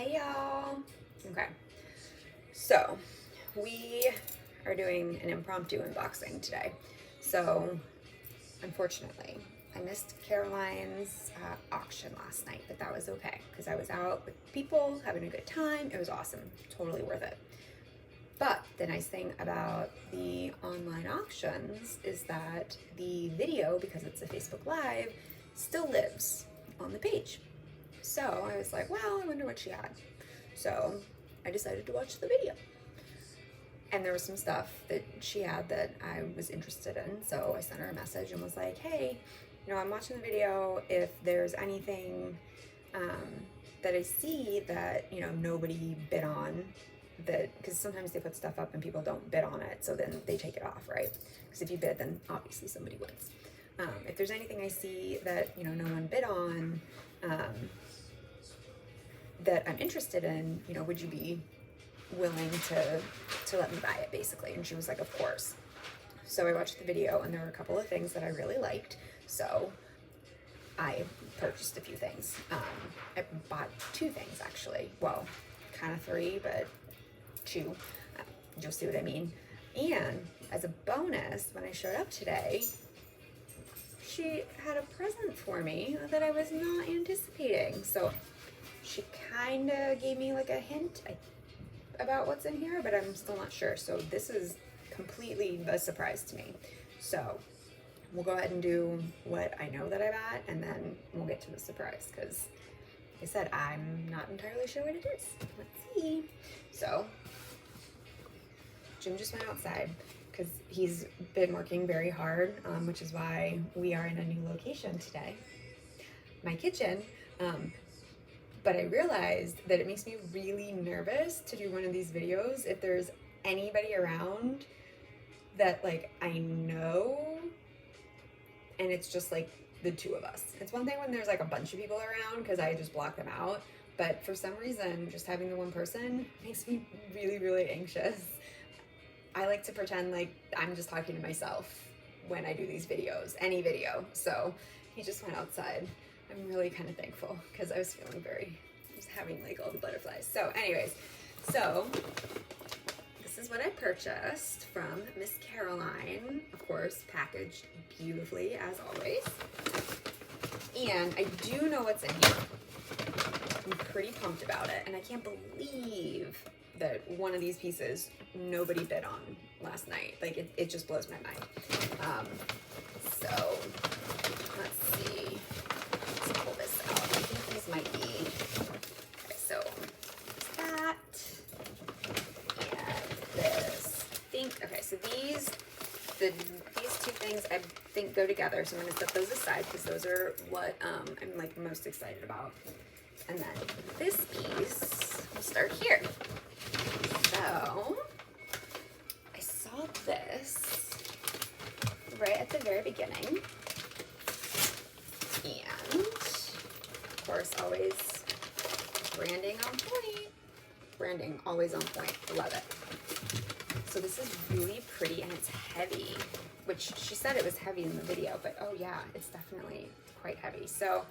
Hey y'all. Okay, so we are doing an impromptu unboxing today. So, unfortunately, I missed Caroline's auction last night, but that was okay because I was out with people having a good time. It was awesome, totally worth it. But the nice thing about the online auctions is that the video, because it's a Facebook Live, still lives on the page. So I was like, well, I wonder what she had. So I decided to watch the video. And there was some stuff that she had that I was interested in. So I sent her a message and was like, hey, I'm watching the video. If there's anything that I see that, nobody bid on, that, because sometimes they put stuff up and people don't bid on it. So then they take it off, right? Because if you bid, then obviously somebody wins. If there's anything I see that, no one bid on, that I'm interested in, would you be willing to let me buy it, basically? And she was like, of course. So I watched the video and there were a couple of things that I really liked. So I purchased a few things. I bought two things actually. Well, kind of three, but two. You'll see what I mean. And as a bonus, when I showed up today, she had a present for me that I was not anticipating. So she kind of gave me like a hint about what's in here, but I'm still not sure. So this is completely a surprise to me. So we'll go ahead and do what I know that I bought, and then we'll get to the surprise, because like I said, I'm not entirely sure what it is. Let's see. So Jim just went outside because he's been working very hard, which is why we are in a new location today, my kitchen. But I realized that it makes me really nervous to do one of these videos if there's anybody around that like I know and it's just like the two of us. It's one thing when there's like a bunch of people around because I just block them out, but for some reason just having the one person makes me really, really anxious. I like to pretend like I'm just talking to myself when I do these videos, any video. So he just went outside. I'm really kind of thankful because I was feeling just having like all the butterflies. So anyways, so this is what I purchased from Miss Caroline, of course, packaged beautifully as always. And I do know what's in here. I'm pretty pumped about it. And I can't believe that one of these pieces nobody bid on last night. Like it just blows my mind. So let's see. Let's pull this out. I think these might be. Okay, so that and this. Okay, so these two things I think go together. So I'm gonna set those aside because those are what I'm like most excited about. And then this piece, we'll start here. So I saw this right at the very beginning. And of course, always branding on point. Branding always on point. Love it. So this is really pretty and it's heavy, which she said it was heavy in the video, but oh yeah, it's definitely quite heavy. So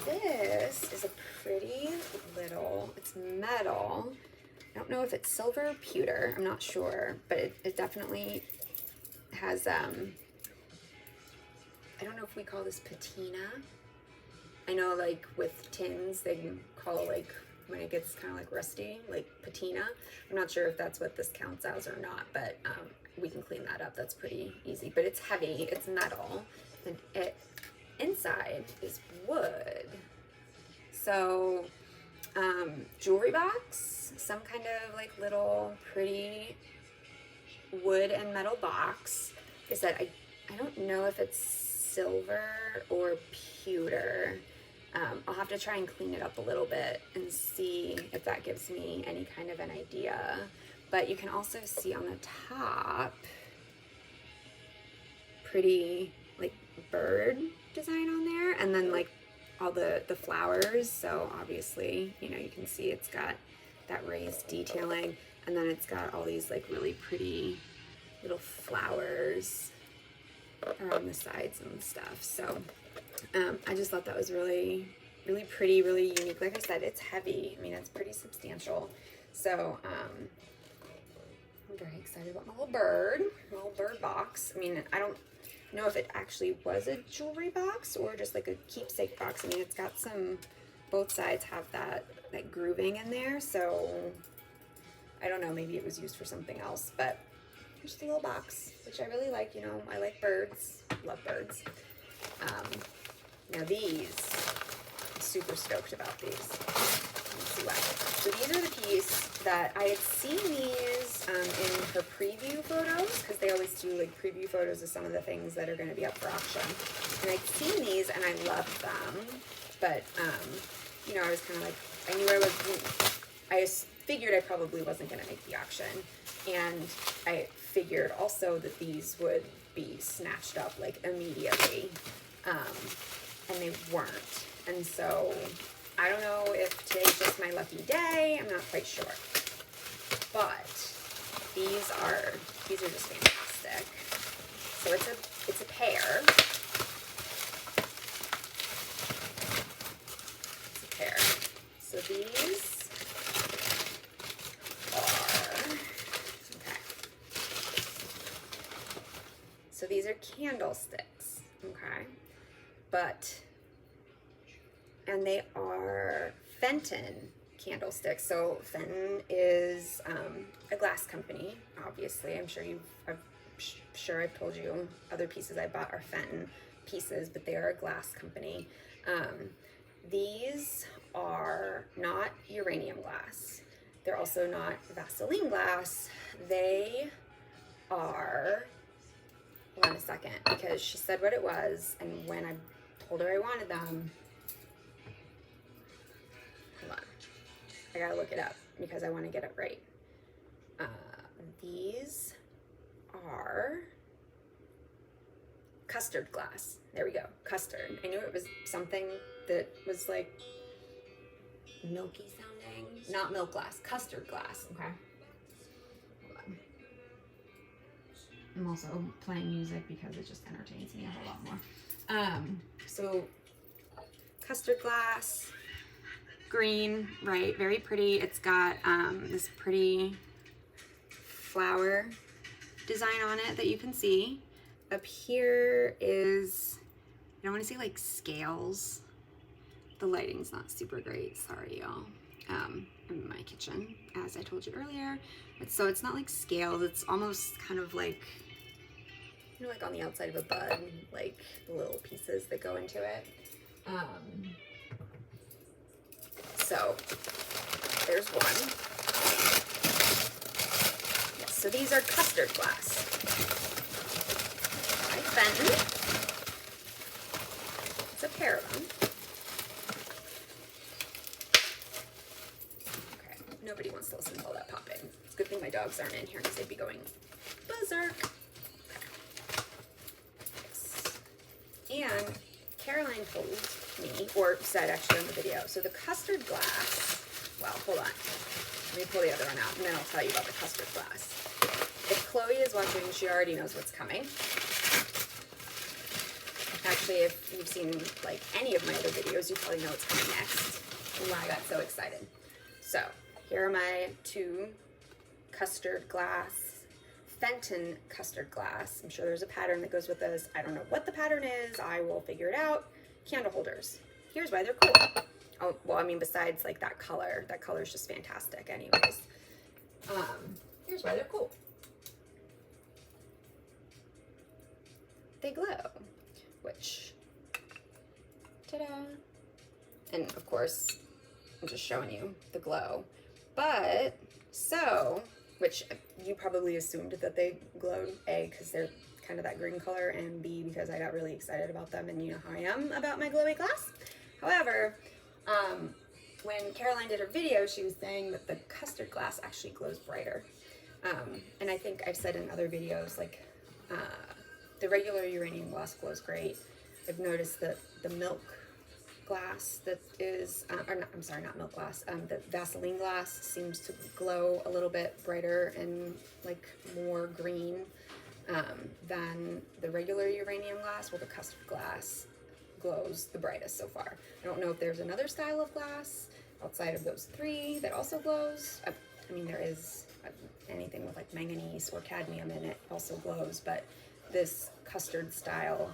this is a pretty little, it's metal. I don't know if it's silver or pewter, I'm not sure, but it definitely has, I don't know if we call this patina. I know like with tins, they can call it like, when it gets kind of like rusty, like patina. I'm not sure if that's what this counts as or not, but we can clean that up. That's pretty easy, but it's heavy, it's metal, and it inside is wood. So jewelry box, some kind of like little pretty wood and metal box. Like I said, I don't know if it's silver or pewter. I'll have to try and clean it up a little bit and see if that gives me any kind of an idea. But you can also see on the top, pretty like bird design on there, and then like all the flowers. So obviously, you can see it's got that raised detailing, and then it's got all these like really pretty little flowers around the sides and stuff. So I just thought that was really, really pretty, really unique. Like I said, it's heavy. I mean, it's pretty substantial. So, I'm very excited about my little bird box. I mean, I don't know if it actually was a jewelry box or just like a keepsake box. I mean, it's got some, both sides have that grooving in there. So I don't know, maybe it was used for something else, but just a little box, which I really like. You know, I like birds, love birds. Now these, I'm super stoked about these. Let's see why. So these are the piece that I had seen these in her preview photos, because they always do like preview photos of some of the things that are going to be up for auction. And I'd seen these and I loved them, but you know, I was kind of like, I knew I figured I probably wasn't going to make the auction, and I figured also that these would be snatched up like immediately, and they weren't. And so I don't know if today's just my lucky day. I'm not quite sure, but these are just fantastic. So it's a pair. It's a pair. So these are, okay. So these are candlesticks, okay? And they are Fenton candlesticks. So Fenton is a glass company, obviously. I'm sure I've told you other pieces I bought are Fenton pieces, but they are a glass company. These are not uranium glass. They're also not Vaseline glass. They are, hold on a second, because she said what it was, and when I told her I wanted them, hold on, I gotta look it up because I want to get it right. These are custard glass. There we go, custard. I knew it was something that was like milky sounding. Not milk glass, custard glass, okay? Hold on. I'm also playing music because it just entertains me a whole lot more. So custard glass, green, right? Very pretty. It's got this pretty flower design on it that you can see. Up here is, I don't want to say like scales. The lighting's not super great, sorry y'all. I'm in my kitchen, as I told you earlier. So it's not like scales, it's almost kind of like, you know, like on the outside of a bud, like the little pieces that go into it. So there's one. Yes, so these are custard glass by Fenton. It's a pair of them. Okay, nobody wants to listen to all that popping. It's a good thing my dogs aren't in here because they'd be going berserk. And Caroline told me, or said actually on the video, so the custard glass, well, hold on. Let me pull the other one out, and then I'll tell you about the custard glass. If Chloe is watching, she already knows what's coming. Actually, if you've seen like any of my other videos, you probably know what's coming next and why I got so excited. So here are my two custard glass, Fenton custard glass. I'm sure there's a pattern that goes with this. I don't know what the pattern is. I will figure it out. Candle holders. Here's why they're cool. Oh, well, I mean, besides like that color is just fantastic anyways. Here's why they're cool. They glow, which, ta-da. And of course, I'm just showing you the glow. But, so, which you probably assumed that they glowed, A, because they're kind of that green color, and B, because I got really excited about them, and you know how I am about my glowy glass. However, when Caroline did her video, she was saying that the custard glass actually glows brighter. And I think I've said in other videos, like, the regular uranium glass glows great. I've noticed that the milk glass that is, or not, I'm sorry, not milk glass, the Vaseline glass seems to glow a little bit brighter and like more green than the regular uranium glass. Well, the custard glass glows the brightest so far. I don't know if there's another style of glass outside of those three that also glows. I mean, there is anything with like manganese or cadmium in it also glows, but this custard style,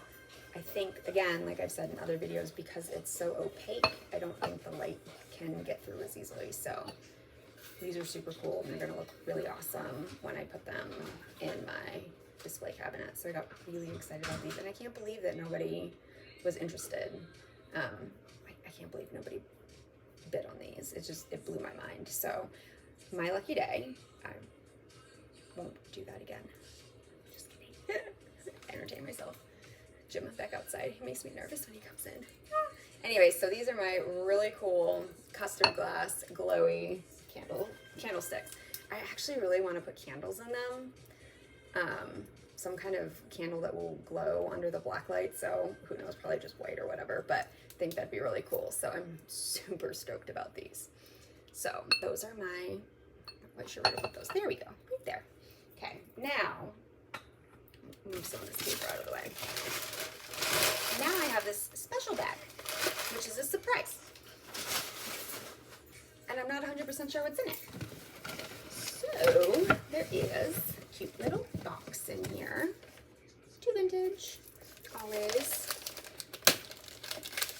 I think, again, like I've said in other videos, because it's so opaque, I don't think the light can get through as easily. So these are super cool, and they're gonna look really awesome when I put them in my display cabinet. So I got really excited about these, and I can't believe that nobody was interested. I can't believe nobody bid on these. It blew my mind. So my lucky day. I won't do that again. Just kidding. Entertain myself. Jim back outside. He makes me nervous when he comes in. Anyway, so these are my really cool custard glass glowy candlesticks. I actually really want to put candles in them. Some kind of candle that will glow under the black light. So who knows, probably just white or whatever, but I think that'd be really cool. So I'm super stoked about these. So those are my, I'm not sure where to put those. There we go, right there. Okay, now, move some of this paper out of the way. Now I have this special bag, which is a surprise. And I'm not 100% sure what's in it. So there is a cute little box in here. Too vintage, always.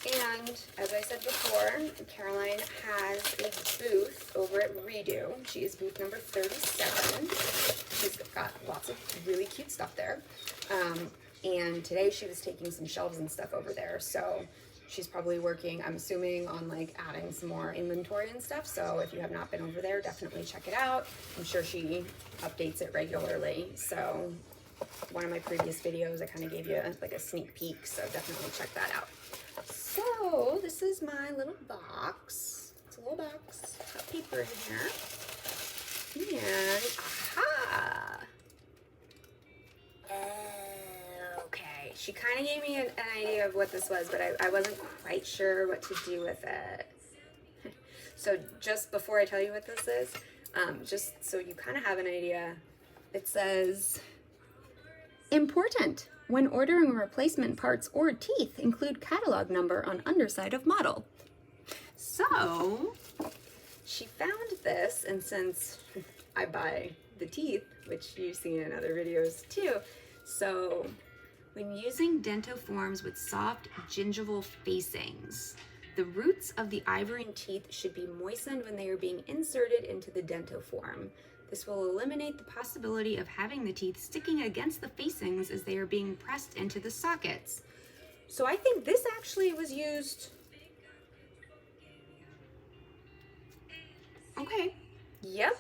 And as I said before, Caroline has a booth over at Redo. She is booth number 37. She's got lots of really cute stuff there. And today she was taking some shelves and stuff over there. So she's probably working, I'm assuming, on like adding some more inventory and stuff. So if you have not been over there, definitely check it out. I'm sure she updates it regularly. So one of my previous videos, I kind of gave you like a sneak peek. So definitely check that out. So this is my little box. It's a little box. Got paper in here. And aha! Okay. She kind of gave me an idea of what this was, but I wasn't quite sure what to do with it. So just before I tell you what this is, just so you kind of have an idea, it says, important. When ordering replacement parts or teeth, include catalog number on underside of model. So she found this, and since I buy the teeth, which you've seen in other videos too, so when using dentoforms with soft gingival facings, the roots of the ivory teeth should be moistened when they are being inserted into the dentoform. This will eliminate the possibility of having the teeth sticking against the facings as they are being pressed into the sockets. So I think this actually was used. Okay. Yep.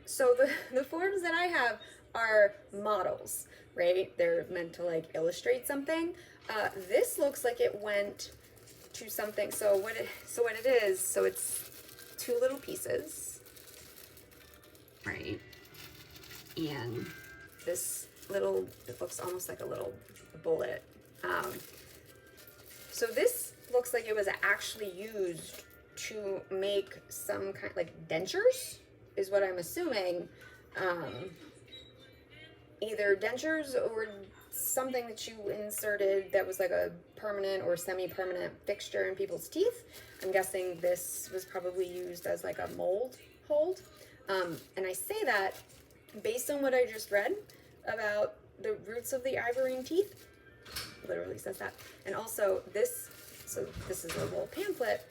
So the forms that I have are models, right? They're meant to like illustrate something. This looks like it went to something. So what it is, so it's two little pieces. Right, and this little, it looks almost like a little bullet. So this looks like it was actually used to make some kind, like dentures, is what I'm assuming. Either dentures or something that you inserted that was like a permanent or semi-permanent fixture in people's teeth. I'm guessing this was probably used as like a mold hold. And I say that based on what I just read about the roots of the ivorine teeth, literally says that. And also this, so this is a little pamphlet.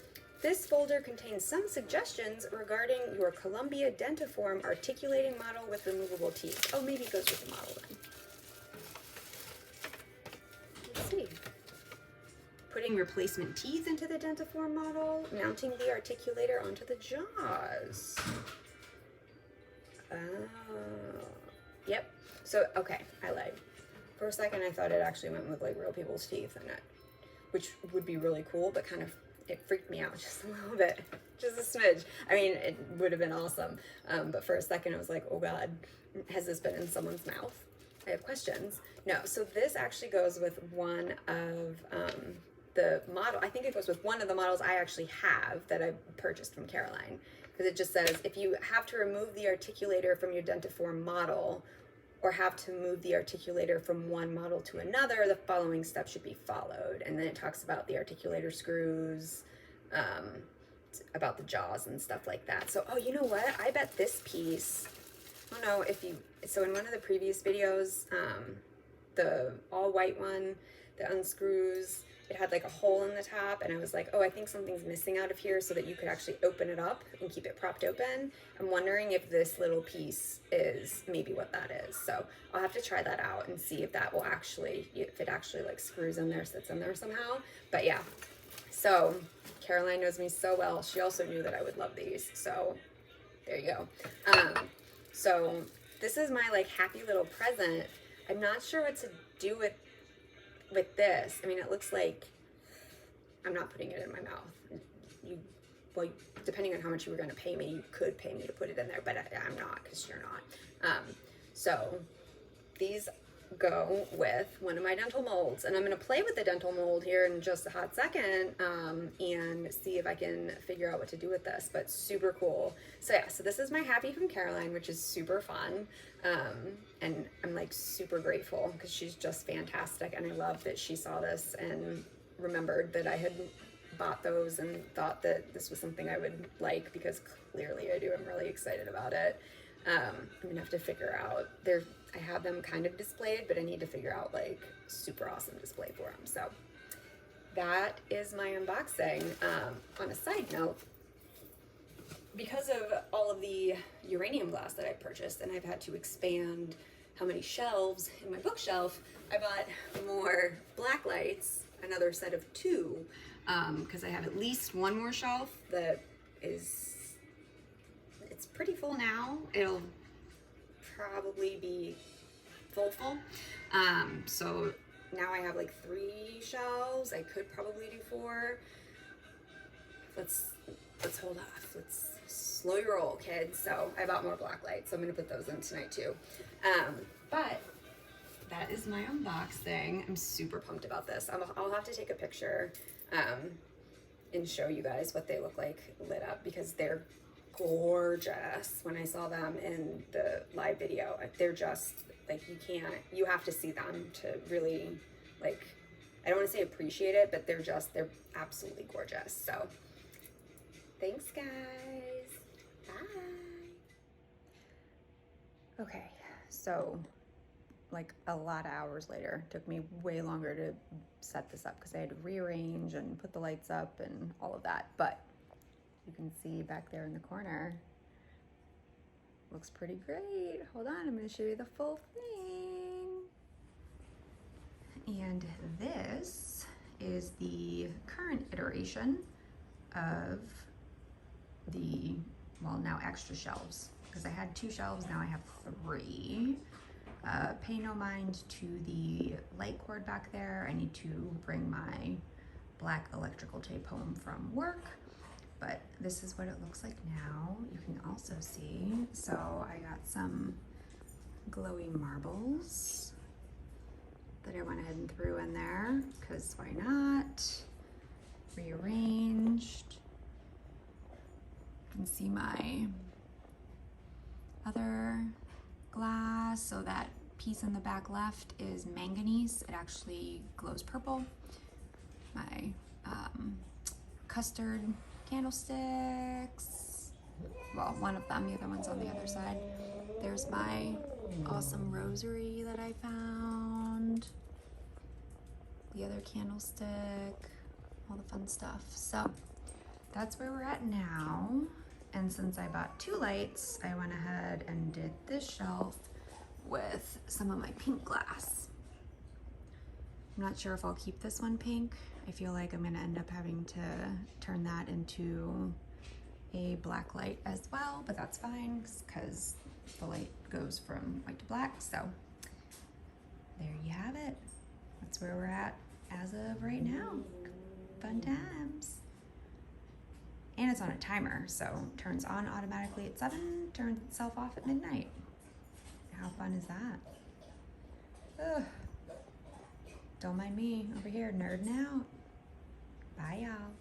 This folder contains some suggestions regarding your Columbia Dentiform articulating model with removable teeth. Oh, maybe it goes with the model then. Let's see. Putting replacement teeth into the Dentiform model, mounting the articulator onto the jaws. Oh, yep. So, okay, I lied. For a second, I thought it actually went with like real people's teeth, and which would be really cool, but kind of, it freaked me out just a little bit, just a smidge. I mean, it would have been awesome, but for a second, I was like, oh God, has this been in someone's mouth? I have questions. No, so this actually goes with one of the model. I think it goes with one of the models I actually have that I purchased from Caroline. Because it just says, if you have to remove the articulator from your Dentiform model, or have to move the articulator from one model to another, the following steps should be followed. And then it talks about the articulator screws, about the jaws and stuff like that. So, oh, you know what? I bet this piece, I don't know if you, so in one of the previous videos, the all white one that unscrews, it had like a hole in the top, and I was like, oh, I think something's missing out of here, so that you could actually open it up and keep it propped open. I'm wondering if this little piece is maybe what that is. So I'll have to try that out and see if that will actually, if it actually like screws in there, sits in there somehow. But yeah, so Caroline knows me so well. She also knew that I would love these. So there you go. So this is my like happy little present. I'm not sure what to do with this. I mean, it looks like, I'm not putting it in my mouth. Well, depending on how much you were going to pay me, you could pay me to put it in there, but I'm not, because you're not. So these go with one of my dental molds, and I'm going to play with the dental mold here in just a hot second, and see if I can figure out what to do with this, but super cool. So yeah, so this is my Happy from Caroline, which is super fun, and I'm like super grateful because she's just fantastic, and I love that she saw this and remembered that I had bought those and thought that this was something I would like, because clearly I do. I'm really excited about it. I'm gonna have to figure out, I have them kind of displayed, but I need to figure out like super awesome display for them. So that is my unboxing. On a side note, because of all of the uranium glass that I purchased, and I've had to expand how many shelves in my bookshelf, I bought more black lights, another set of 2, because I have at least one more shelf that is, it's pretty full now. It'll probably be full. So now I have like 3 shelves. I could probably do 4. Let's hold off. Let's slow your roll, kids. So I bought more black lights, so I'm gonna put those in tonight too. But that is my unboxing. I'm super pumped about this. I'll have to take a picture and show you guys what they look like lit up, because they're gorgeous. When I saw them in the live video, they're just like, you have to see them to really, like, I don't want to say appreciate it, but they're absolutely gorgeous. So thanks guys, bye. Okay, so like a lot of hours later, took me way longer to set this up because I had to rearrange and put the lights up and all of that, but you can see back there in the corner, looks pretty great. Hold on, I'm going to show you the full thing. And this is the current iteration of the, well, now extra shelves, because I had 2 shelves, now I have 3. Pay no mind to the light cord back there. I need to bring my black electrical tape home from work. But this is what it looks like now. You can also see, so I got some glowy marbles that I went ahead and threw in there, because why not? Rearranged. You can see my other glass. So that piece in the back left is manganese. It actually glows purple. My custard candlesticks, well, one of them, the other one's on the other side. There's my awesome rosary that I found, the other candlestick, all the fun stuff. So that's where we're at now. And since I bought 2 lights, I went ahead and did this shelf with some of my pink glass. I'm not sure if I'll keep this one pink. I feel like I'm gonna end up having to turn that into a black light as well, but that's fine because the light goes from white to black. So there you have it. That's where we're at as of right now. Fun times. And it's on a timer, so it turns on automatically at 7, turns itself off at midnight. How fun is that? Ugh. Don't mind me over here nerding out. Bye, y'all.